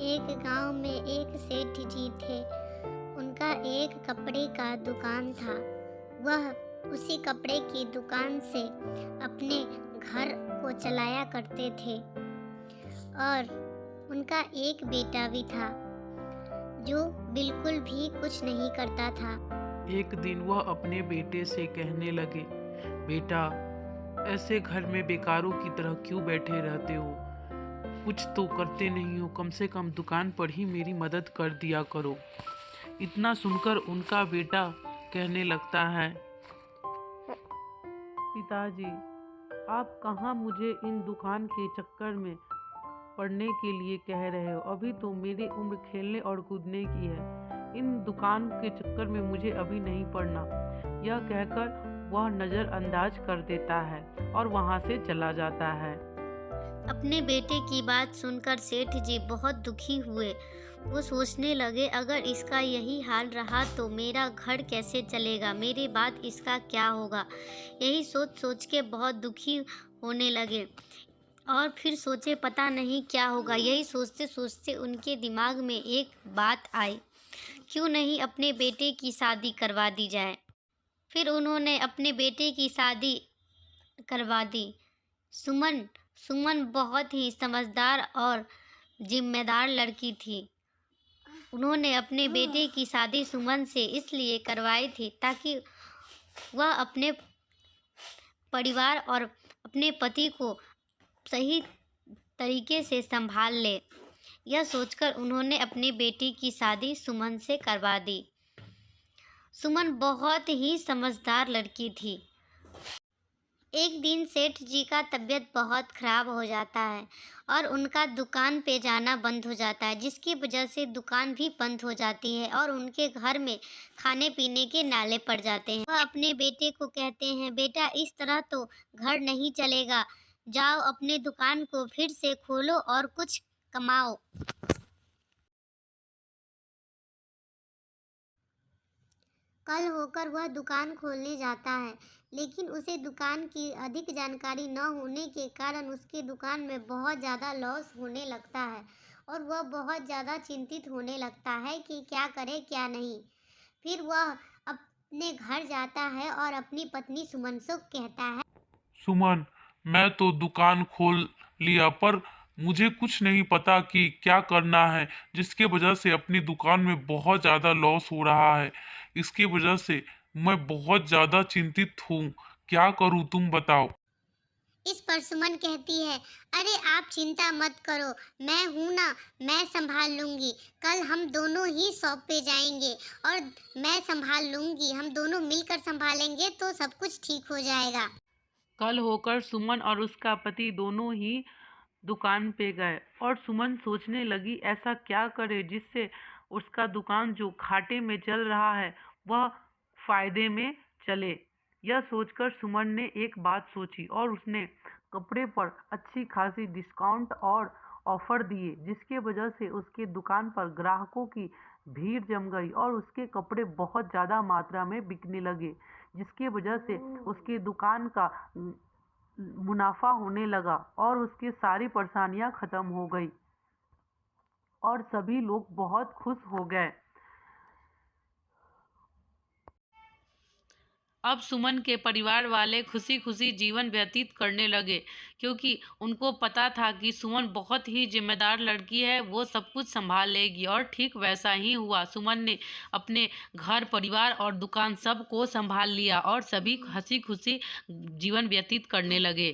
एक गांव में एक सेठ जी थे। उनका एक कपड़े का दुकान था। वह उसी कपड़े की दुकान से अपने घर को चलाया करते थे और उनका एक बेटा भी था जो बिल्कुल भी कुछ नहीं करता था। एक दिन वह अपने बेटे से कहने लगे, बेटा, ऐसे घर में बेकारों की तरह क्यों बैठे रहते हो? कुछ तो करते नहीं हो, कम से कम दुकान पर ही मेरी मदद कर दिया करो। इतना सुनकर उनका बेटा कहने लगता है, पिताजी, आप कहाँ मुझे इन दुकान के चक्कर में पढ़ने के लिए कह रहे हो? अभी तो मेरी उम्र खेलने और कूदने की है। इन दुकान के चक्कर में मुझे अभी नहीं पढ़ना। यह कहकर वह नज़रअंदाज कर देता है और वहाँ से चला जाता है। अपने बेटे की बात सुनकर सेठ जी बहुत दुखी हुए। वो सोचने लगे, अगर इसका यही हाल रहा तो मेरा घर कैसे चलेगा, मेरे बाद इसका क्या होगा। यही सोच सोच के बहुत दुखी होने लगे और फिर सोचे पता नहीं क्या होगा। यही सोचते सोचते उनके दिमाग में एक बात आई, क्यों नहीं अपने बेटे की शादी करवा दी जाए। फिर उन्होंने अपने बेटे की शादी करवा दी। सुमन सुमन बहुत ही समझदार और जिम्मेदार लड़की थी। उन्होंने अपने बेटे की शादी सुमन से इसलिए करवाई थी ताकि वह अपने परिवार और अपने पति को सही तरीके से संभाल ले। यह सोचकर उन्होंने अपने बेटी की शादी सुमन से करवा दी। सुमन बहुत ही समझदार लड़की थी। एक दिन सेठ जी का तबीयत बहुत खराब हो जाता है और उनका दुकान पे जाना बंद हो जाता है, जिसकी वजह से दुकान भी बंद हो जाती है और उनके घर में खाने पीने के नाले पड़ जाते हैं। वह अपने बेटे को कहते हैं, बेटा, इस तरह तो घर नहीं चलेगा। जाओ अपने दुकान को फिर से खोलो और कुछ कमाओ। कल होकर वह दुकान खोलने जाता है, लेकिन उसे दुकान की अधिक जानकारी न होने के कारण उसकी दुकान में बहुत ज़्यादा लॉस होने लगता है और वह बहुत ज़्यादा चिंतित होने लगता है कि क्या करे क्या नहीं। फिर वह अपने घर जाता है और अपनी पत्नी सुमन से कहता है, सुमन, मैं तो दुकान खोल लिया पर मुझे कुछ नहीं पता कि क्या करना है, जिसके वजह से अपनी दुकान में बहुत ज़्यादा लॉस हो रहा है। इसकी वजह से मैं बहुत ज़्यादा चिंतित हूँ। क्या करूँ, तुम बताओ। इस पर सुमन कहती है, अरे आप चिंता मत करो, मैं हूं ना, मैं संभाल लूंगी। कल हम दोनों ही शॉप पे जाएंगे और मैं संभाल लूंगी। हम दोनों मिलकर संभालेंगे तो सब कुछ ठीक हो जाएगा। कल होकर सुमन और उसका पति दोनों ही दुकान पे गए और सुमन सोचने लगी, ऐसा क्या करे जिससे उसका दुकान जो घाटे में चल रहा है वह फायदे में चले। यह सोचकर सुमन ने एक बात सोची और उसने कपड़े पर अच्छी खासी डिस्काउंट और ऑफर दिए, जिसके वजह से उसके दुकान पर ग्राहकों की भीड़ जम गई और उसके कपड़े बहुत ज़्यादा मात्रा में बिकने लगे, जिसकी वजह से उसकी दुकान का मुनाफा होने लगा और उसकी सारी परेशानियां खत्म हो गई और सभी लोग बहुत खुश हो गए। अब सुमन के परिवार वाले खुशी खुशी जीवन व्यतीत करने लगे, क्योंकि उनको पता था कि सुमन बहुत ही जिम्मेदार लड़की है, वो सब कुछ संभाल लेगी। और ठीक वैसा ही हुआ। सुमन ने अपने घर, परिवार और दुकान सब को संभाल लिया और सभी हंसी खुशी जीवन व्यतीत करने लगे।